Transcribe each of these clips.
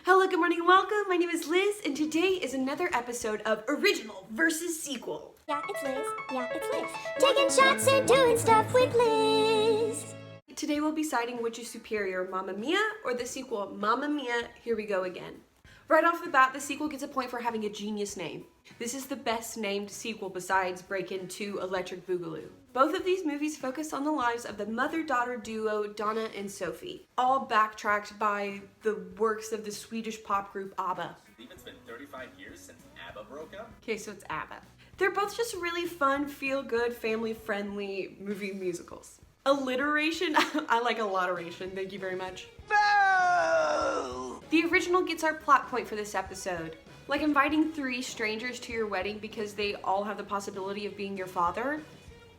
Hello, good morning, welcome. My name is Liz, and today is another episode of Original versus Sequel. Yeah, it's Liz. Yeah, it's Liz. Taking shots and doing stuff with Liz. Today we'll be deciding which is superior, Mamma Mia or the sequel, Mamma Mia, Here We Go Again. Right off the bat, the sequel gets a point for having a genius name. This is the best named sequel besides Breakin' 2 Electric Boogaloo. Both of these movies focus on the lives of the mother-daughter duo Donna and Sophie, all backtracked by the works of the Swedish pop group ABBA. It's been 35 years since ABBA broke up? Okay, so it's ABBA. They're both just really fun, feel-good, family-friendly movie musicals. Alliteration? I like alliteration, thank you very much. The original gets our plot point for this episode. Like inviting 3 strangers to your wedding because they all have the possibility of being your father.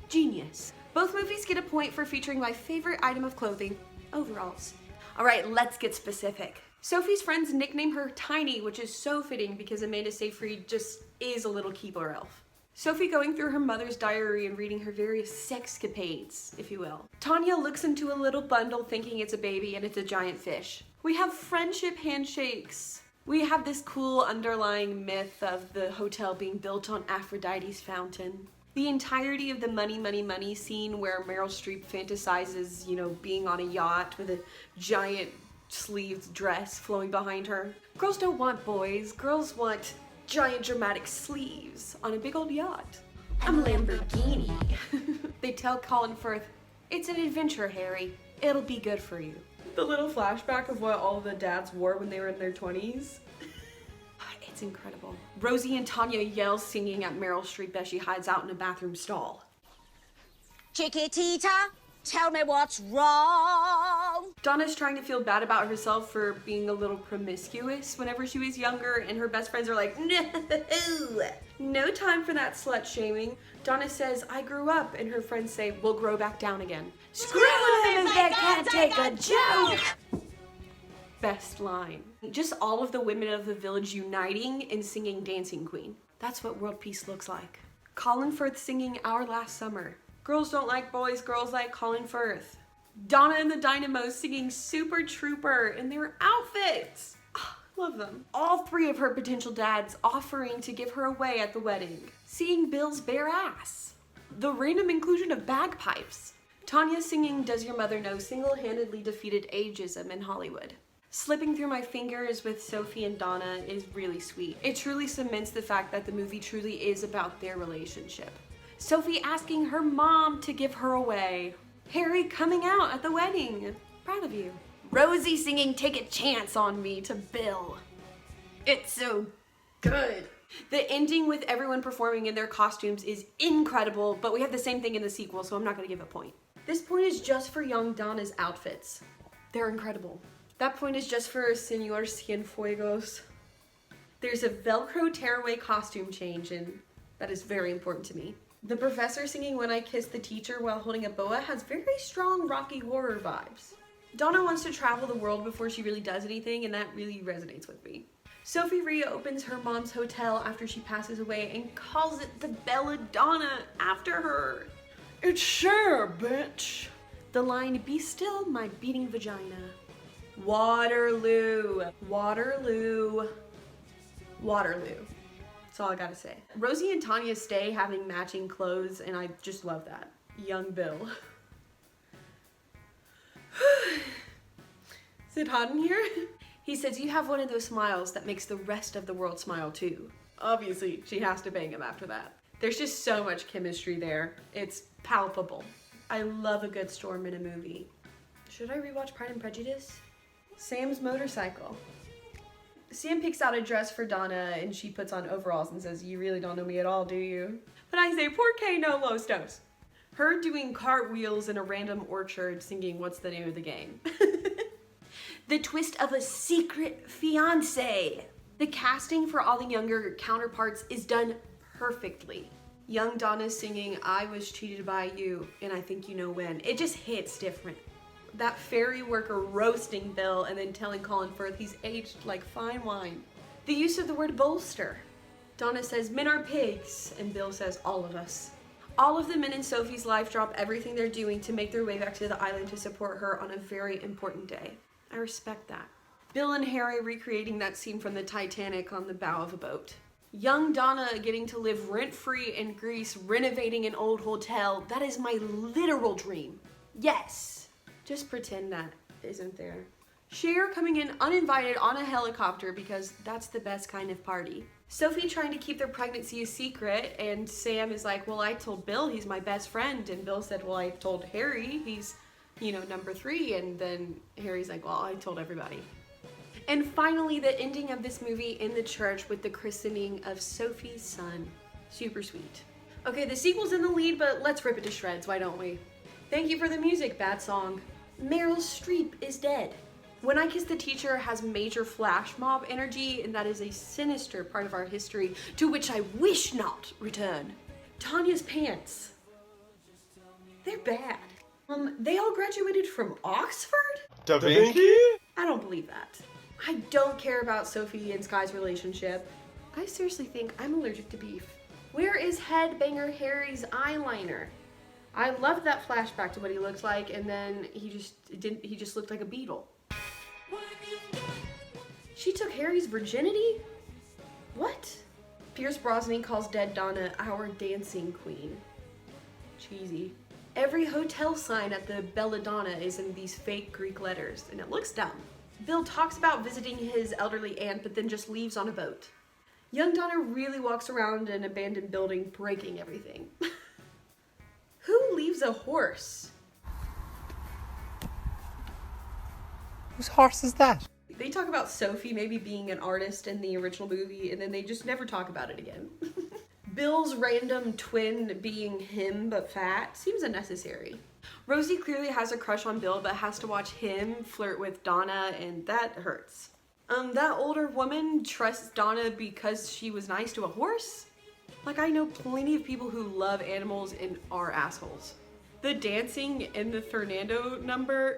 Genius. Both movies get a point for featuring my favorite item of clothing, overalls. Alright, let's get specific. Sophie's friends nickname her Tiny, which is so fitting because Amanda Seyfried just is a little Keebler elf. Sophie going through her mother's diary and reading her various sexcapades, if you will. Tanya looks into a little bundle thinking it's a baby and it's a giant fish. We have friendship handshakes. We have this cool underlying myth of the hotel being built on Aphrodite's fountain. The entirety of the money, money, money scene where Meryl Streep fantasizes, being on a yacht with a giant sleeved dress flowing behind her. Girls don't want boys, girls want giant dramatic sleeves on a big old yacht. I'm a Lamborghini. They tell Colin Firth, it's an adventure, Harry. It'll be good for you. The little flashback of what all the dads wore when they were in their 20s. It's incredible. Rosie and Tanya yell singing at Meryl Streep as she hides out in a bathroom stall. Chiquitita, tell me what's wrong. Donna's trying to feel bad about herself for being a little promiscuous whenever she was younger, and her best friends are like, no time for that slut shaming. Donna says, I grew up, and her friends say, we'll grow back down again. Screw them if they can't take a joke! Best line. Just all of the women of the village uniting and singing Dancing Queen. That's what world peace looks like. Colin Firth singing Our Last Summer. Girls don't like boys, girls like Colin Firth. Donna and the Dynamos singing Super Trooper in their outfits. Love them. All 3 of her potential dads offering to give her away at the wedding. Seeing Bill's bare ass. The random inclusion of bagpipes. Tanya singing Does Your Mother Know single-handedly defeated ageism in Hollywood. Slipping through my fingers with Sophie and Donna is really sweet. It truly cements the fact that the movie truly is about their relationship. Sophie asking her mom to give her away. Harry coming out at the wedding. Proud of you. Rosie singing Take a Chance on Me to Bill. It's so good. The ending with everyone performing in their costumes is incredible, but we have the same thing in the sequel, so I'm not gonna give a point. This point is just for young Donna's outfits. They're incredible. That point is just for Señor Cienfuegos. There's a Velcro tearaway costume change, and that is very important to me. The professor singing When I Kissed the Teacher while holding a boa has very strong Rocky Horror vibes. Donna wants to travel the world before she really does anything, and that really resonates with me. Sophie reopens her mom's hotel after she passes away and calls it the Belladonna after her. It's Cher, bitch. The line, be still, my beating vagina. Waterloo. Waterloo. Waterloo. That's all I gotta say. Rosie and Tanya stay having matching clothes, and I just love that. Young Bill. Is it hot in here? He says, you have one of those smiles that makes the rest of the world smile too. Obviously, she has to bang him after that. There's just so much chemistry there. It's palpable. I love a good storm in a movie. Should I rewatch Pride and Prejudice? Sam's motorcycle. Sam picks out a dress for Donna and she puts on overalls and says, you really don't know me at all, do you? But I say, por que no los dos? Her doing cartwheels in a random orchard singing What's the Name of the Game? The twist of a secret fiance. The casting for all the younger counterparts is done perfectly. Young Donna singing I Was Cheated by You and I Think You Know When. It just hits different. That ferry worker roasting Bill and then telling Colin Firth he's aged like fine wine. The use of the word bolster. Donna says, men are pigs, and Bill says, all of us. All of the men in Sophie's life drop everything they're doing to make their way back to the island to support her on a very important day. I respect that. Bill and Harry recreating that scene from the Titanic on the bow of a boat. Young Donna getting to live rent-free in Greece, renovating an old hotel. That is my literal dream. Yes. Just pretend that isn't there. Cher coming in uninvited on a helicopter because that's the best kind of party. Sophie trying to keep their pregnancy a secret, and Sam is like, well, I told Bill he's my best friend, and Bill said, well, I told Harry he's, you know, number 3, and then Harry's like, well, I told everybody. And finally, the ending of this movie in the church with the christening of Sophie's son. Super sweet. Okay, the sequel's in the lead, but let's rip it to shreds, why don't we? Thank you for the music, bad song. Meryl Streep is dead. When I Kissed the Teacher has major flash mob energy, and that is a sinister part of our history to which I wish not return. Tanya's pants. They're bad. They all graduated from Oxford? Da Vinci? I don't believe that. I don't care about Sophie and Sky's relationship. I seriously think I'm allergic to beef. Where is headbanger Harry's eyeliner? I loved that flashback to what he looked like, and then he just looked like a beetle. She took Harry's virginity? What? Pierce Brosnan calls dead Donna our dancing queen. Cheesy. Every hotel sign at the Belladonna is in these fake Greek letters, and it looks dumb. Bill talks about visiting his elderly aunt, but then just leaves on a boat. Young Donna really walks around an abandoned building, breaking everything. Who leaves a horse? Whose horse is that? They talk about Sophie maybe being an artist in the original movie, and then they just never talk about it again. Bill's random twin being him but fat seems unnecessary. Rosie clearly has a crush on Bill but has to watch him flirt with Donna, and that hurts. That older woman trusts Donna because she was nice to a horse? Like, I know plenty of people who love animals and are assholes. The dancing in the Fernando number,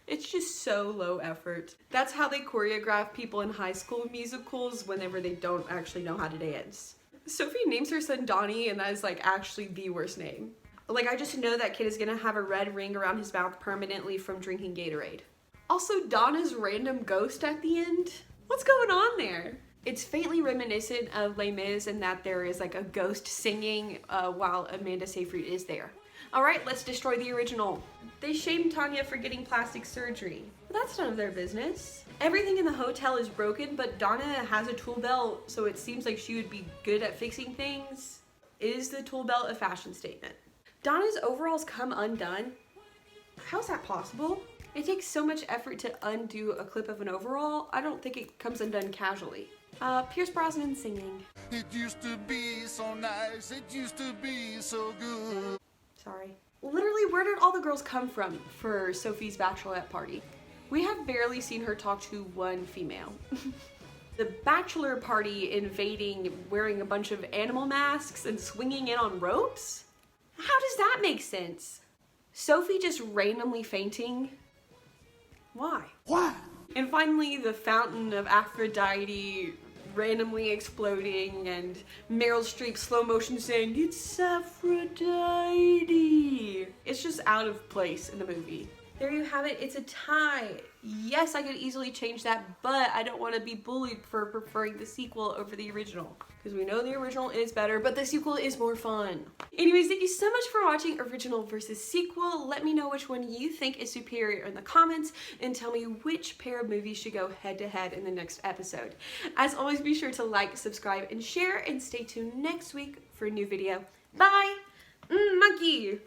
it's just so low effort. That's how they choreograph people in high school musicals whenever they don't actually know how to dance. Sophie names her son Donnie, and that is like actually the worst name. Like, I just know that kid is gonna have a red ring around his mouth permanently from drinking Gatorade. Also, Donna's random ghost at the end. What's going on there? It's faintly reminiscent of Les Mis in that there is like a ghost singing while Amanda Seyfried is there. All right, let's destroy the original. They shamed Tanya for getting plastic surgery. But that's none of their business. Everything in the hotel is broken, but Donna has a tool belt, so it seems like she would be good at fixing things. Is the tool belt a fashion statement? Donna's overalls come undone. How's that possible? It takes so much effort to undo a clip of an overall. I don't think it comes undone casually. Pierce Brosnan singing. It used to be so nice, it used to be so good. Sorry. Literally, where did all the girls come from for Sophie's bachelorette party? We have barely seen her talk to one female. The bachelor party invading, wearing a bunch of animal masks and swinging in on ropes? How does that make sense? Sophie just randomly fainting? Why? Why? And finally, the fountain of Aphrodite randomly exploding, and Meryl Streep slow motion saying, "It's Aphrodite." It's just out of place in the movie. There you have it, it's a tie. Yes, I could easily change that, but I don't want to be bullied for preferring the sequel over the original. Because we know the original is better, but the sequel is more fun. Anyways, thank you so much for watching original versus sequel. Let me know which one you think is superior in the comments, and tell me which pair of movies should go head to head in the next episode. As always, be sure to like, subscribe, and share, and stay tuned next week for a new video. Bye! Monkey!